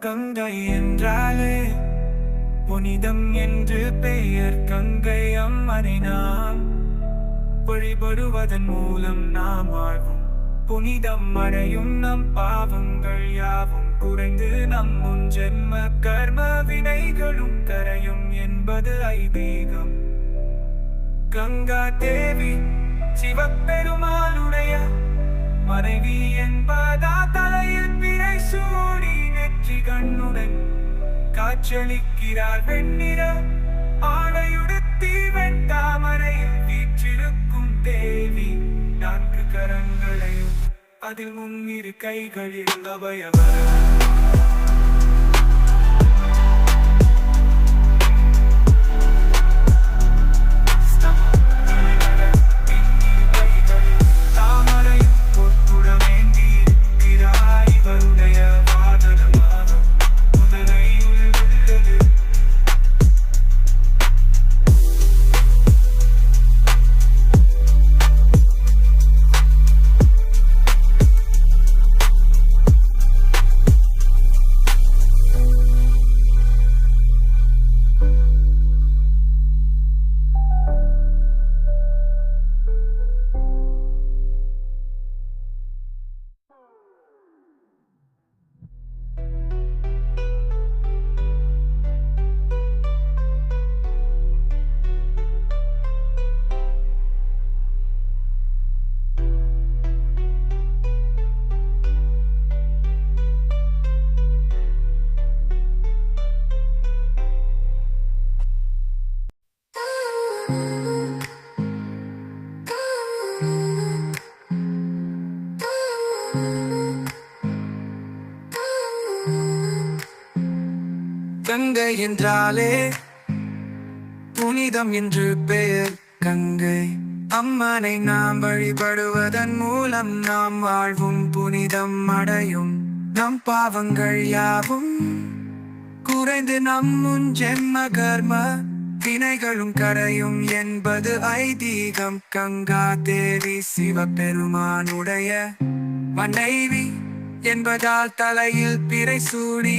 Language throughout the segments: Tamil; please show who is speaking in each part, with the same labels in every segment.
Speaker 1: கங்கை என்றாலே புனிதம் என்று பெயர். கங்கை அம்மனை நாம் வழிபடுவதன் மூலம் நாம் வாழ்வும் புனிதம் அடையும். நம் பாவங்கள் யாவும் குறைந்து நம் முன் ஜென்ம கர்ம வினைகளும் கரையும் என்பது ஐதீகம். கங்கா தேவி சிவபெருமானுடைய மனைவி என்பதா தலையில் பிறை சூடி நெற்றி கண்ணுடன் காட்சளிக்கிறார். வெண்ணிற ஆடையுடுத்தி வெண்தாமரையில் வீற்றிருக்கும் தேவி நான்கு கரங்களையும் அதில் முன்னிரு கைகளில் அபயவர். கங்கை என்றாலே புனிதம் என்று பெயர். கங்கை அம்மனை நாம் வழிபடுவதன் மூலம் நாம் வாழ்வும் புனிதம் அடையும். நம் பாவங்கள் யாவும் குறைந்து நம் முன் ஜென்ம கர்ம வினைகளும் கரையும் என்பது ஐதீகம். கங்கா தேவி சிவபெருமானுடைய மனைவி என்பதால் தலையில் பிறை சூடி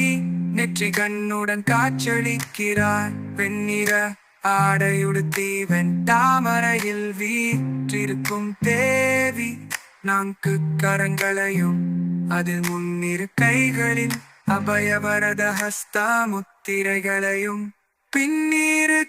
Speaker 1: நெற்றி கண்ணுடன் காட்சளிக்கிறார். வெண்ணிற ஆடையுடுத்தி வெண்தாமரையில் வீற்றிருக்கும் தேவி நான்கு கரங்களையும் அதில் முன்னிரு கைகளில் அபயவரத ஹஸ்த முத்திரைகளையும் பின்னிரு